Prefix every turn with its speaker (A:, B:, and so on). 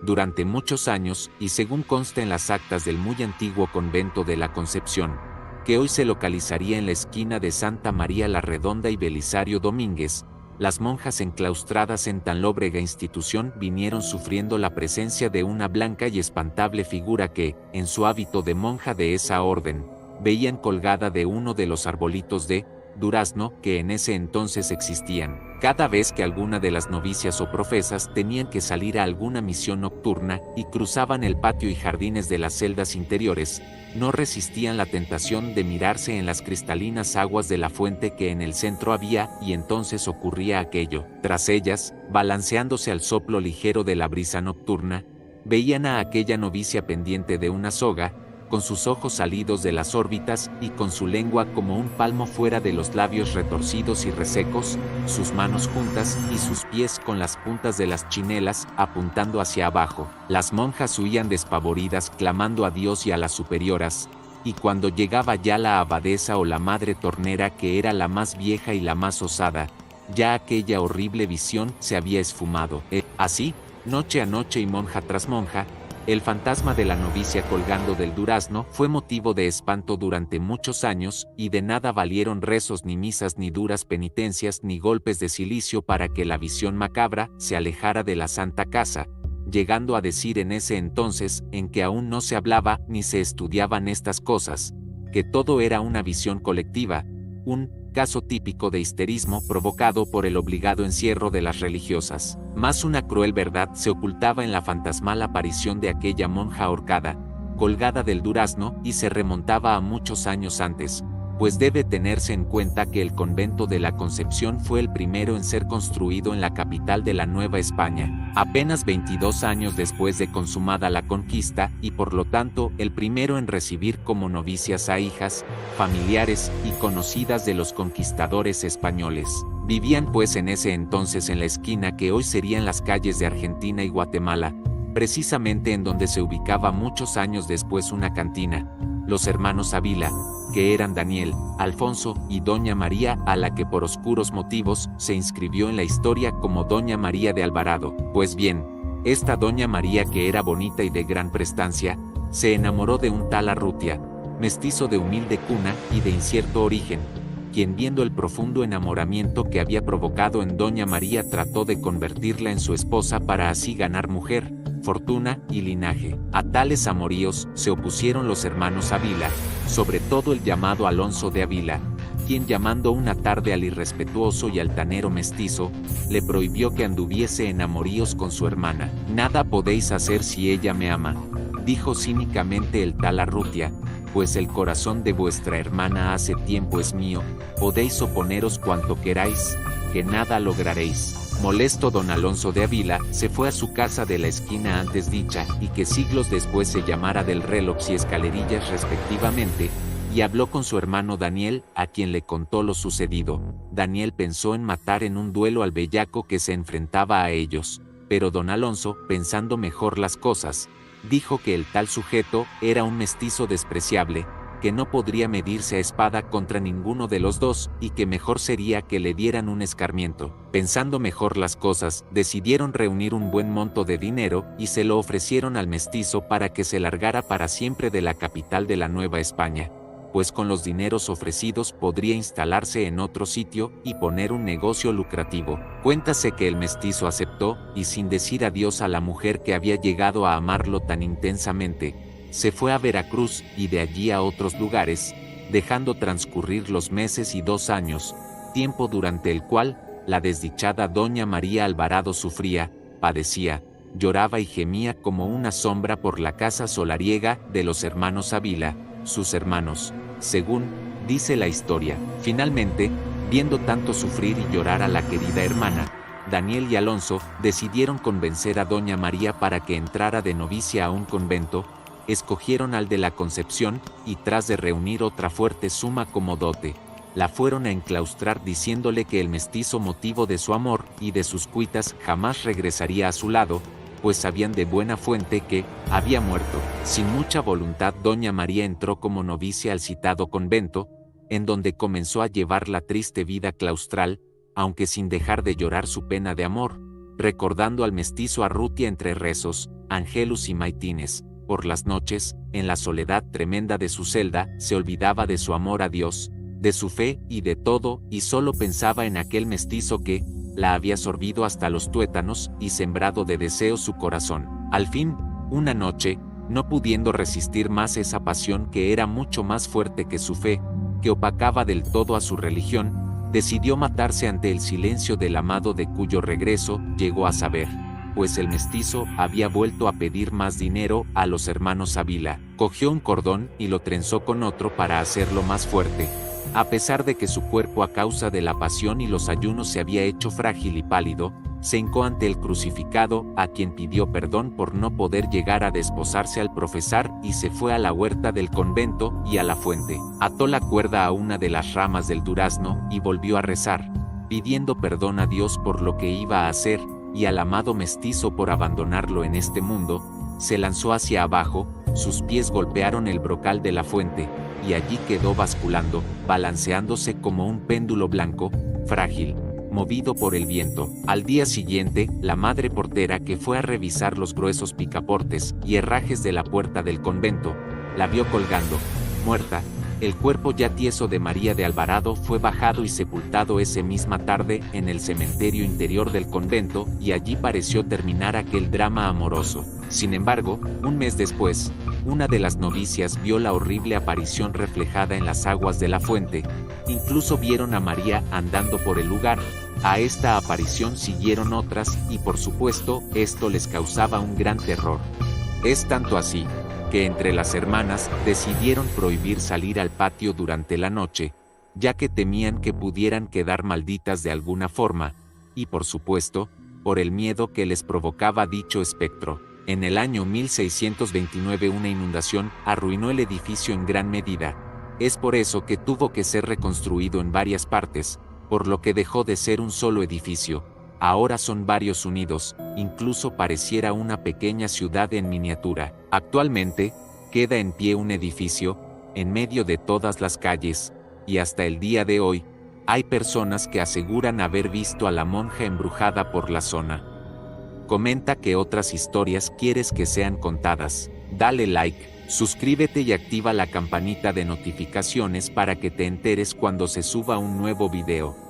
A: durante muchos años, y según consta en las actas del muy antiguo convento de la Concepción, que hoy se localizaría en la esquina de Santa María la Redonda y Belisario Domínguez, las monjas enclaustradas en tan lóbrega institución vinieron sufriendo la presencia de una blanca y espantable figura que, en su hábito de monja de esa orden, veían colgada de uno de los arbolitos de durazno que en ese entonces existían. Cada vez que alguna de las novicias o profesas tenían que salir a alguna misión nocturna y cruzaban el patio y jardines de las celdas interiores, no resistían la tentación de mirarse en las cristalinas aguas de la fuente que en el centro había, y entonces ocurría aquello. Tras ellas, balanceándose al soplo ligero de la brisa nocturna, veían a aquella novicia pendiente de una soga, con sus ojos salidos de las órbitas y con su lengua como un palmo fuera de los labios retorcidos y resecos, sus manos juntas y sus pies con las puntas de las chinelas apuntando hacia abajo. Las monjas huían despavoridas clamando a Dios y a las superioras, y cuando llegaba ya la abadesa o la madre tornera, que era la más vieja y la más osada, ya aquella horrible visión se había esfumado. Así, noche a noche y monja tras monja, el fantasma de la novicia colgando del durazno fue motivo de espanto durante muchos años, y de nada valieron rezos ni misas ni duras penitencias ni golpes de cilicio para que la visión macabra se alejara de la santa casa, llegando a decir en ese entonces, en que aún no se hablaba ni se estudiaban estas cosas, que todo era una visión colectiva, un caso típico de histerismo provocado por el obligado encierro de las religiosas. Más una cruel verdad se ocultaba en la fantasmal aparición de aquella monja ahorcada, colgada del durazno, y se remontaba a muchos años antes, pues debe tenerse en cuenta que el convento de la Concepción fue el primero en ser construido en la capital de la Nueva España, apenas 22 años después de consumada la conquista, y por lo tanto el primero en recibir como novicias a hijas, familiares y conocidas de los conquistadores españoles. Vivían pues en ese entonces en la esquina que hoy serían las calles de Argentina y Guatemala, precisamente en donde se ubicaba muchos años después una cantina, los hermanos Ávila, que eran Daniel, Alfonso y Doña María, a la que por oscuros motivos se inscribió en la historia como Doña María de Alvarado. Pues bien, esta Doña María, que era bonita y de gran prestancia, se enamoró de un tal Arrutia, mestizo de humilde cuna y de incierto origen, quien, viendo el profundo enamoramiento que había provocado en Doña María, trató de convertirla en su esposa para así ganar mujer, fortuna y linaje. A tales amoríos se opusieron los hermanos Ávila, sobre todo el llamado Alonso de Ávila, quien, llamando una tarde al irrespetuoso y altanero mestizo, le prohibió que anduviese en amoríos con su hermana. «Nada podéis hacer si ella me ama», dijo cínicamente el tal Arrutia, «pues el corazón de vuestra hermana hace tiempo es mío, podéis oponeros cuanto queráis, que nada lograréis». Molesto, don Alonso de Ávila se fue a su casa de la esquina antes dicha, y que siglos después se llamara del Reloj y Escalerillas respectivamente, y habló con su hermano Daniel, a quien le contó lo sucedido. Daniel pensó en matar en un duelo al bellaco que se enfrentaba a ellos, pero don Alonso, pensando mejor las cosas, dijo que el tal sujeto era un mestizo despreciable, que no podría medirse a espada contra ninguno de los dos, y que mejor sería que le dieran un escarmiento. Pensando mejor las cosas, decidieron reunir un buen monto de dinero, y se lo ofrecieron al mestizo para que se largara para siempre de la capital de la Nueva España, pues con los dineros ofrecidos podría instalarse en otro sitio y poner un negocio lucrativo. Cuéntase que el mestizo aceptó, y sin decir adiós a la mujer que había llegado a amarlo tan intensamente, se fue a Veracruz y de allí a otros lugares, dejando transcurrir los meses y 2 años, tiempo durante el cual la desdichada Doña María Alvarado sufría, padecía, lloraba y gemía como una sombra por la casa solariega de los hermanos Ávila, sus hermanos, según dice la historia. Finalmente, viendo tanto sufrir y llorar a la querida hermana, Daniel y Alonso decidieron convencer a Doña María para que entrara de novicia a un convento. Escogieron al de la Concepción, y tras de reunir otra fuerte suma como dote, la fueron a enclaustrar diciéndole que el mestizo, motivo de su amor y de sus cuitas, jamás regresaría a su lado, pues sabían de buena fuente que había muerto. Sin mucha voluntad, Doña María entró como novicia al citado convento, en donde comenzó a llevar la triste vida claustral, aunque sin dejar de llorar su pena de amor, recordando al mestizo Arrutia entre rezos, angelus y maitines. Por las noches, en la soledad tremenda de su celda, se olvidaba de su amor a Dios, de su fe y de todo, y solo pensaba en aquel mestizo que la había sorbido hasta los tuétanos y sembrado de deseos su corazón. Al fin, una noche, no pudiendo resistir más esa pasión que era mucho más fuerte que su fe, que opacaba del todo a su religión, decidió matarse ante el silencio del amado de cuyo regreso llegó a saber, pues el mestizo había vuelto a pedir más dinero a los hermanos Ávila. Cogió un cordón y lo trenzó con otro para hacerlo más fuerte. A pesar de que su cuerpo a causa de la pasión y los ayunos se había hecho frágil y pálido, se hincó ante el crucificado, a quien pidió perdón por no poder llegar a desposarse al profesar y se fue a la huerta del convento y a la fuente. Ató la cuerda a una de las ramas del durazno y volvió a rezar, pidiendo perdón a Dios por lo que iba a hacer, y al amado mestizo por abandonarlo en este mundo. Se lanzó hacia abajo, sus pies golpearon el brocal de la fuente, y allí quedó basculando, balanceándose como un péndulo blanco, frágil, movido por el viento. Al día siguiente, la madre portera que fue a revisar los gruesos picaportes y herrajes de la puerta del convento, la vio colgando, muerta. El cuerpo ya tieso de María de Alvarado fue bajado y sepultado esa misma tarde en el cementerio interior del convento, y allí pareció terminar aquel drama amoroso. Sin embargo, un mes después, una de las novicias vio la horrible aparición reflejada en las aguas de la fuente. Incluso vieron a María andando por el lugar. A esta aparición siguieron otras, y por supuesto, esto les causaba un gran terror. Es tanto así, que entre las hermanas decidieron prohibir salir al patio durante la noche, ya que temían que pudieran quedar malditas de alguna forma, y por supuesto, por el miedo que les provocaba dicho espectro. En el año 1629 una inundación arruinó el edificio en gran medida. Es por eso que tuvo que ser reconstruido en varias partes, por lo que dejó de ser un solo edificio. Ahora son varios unidos, incluso pareciera una pequeña ciudad en miniatura. Actualmente, queda en pie un edificio, en medio de todas las calles, y hasta el día de hoy, hay personas que aseguran haber visto a la monja embrujada por la zona. Comenta qué otras historias quieres que sean contadas. Dale like, suscríbete y activa la campanita de notificaciones para que te enteres cuando se suba un nuevo video.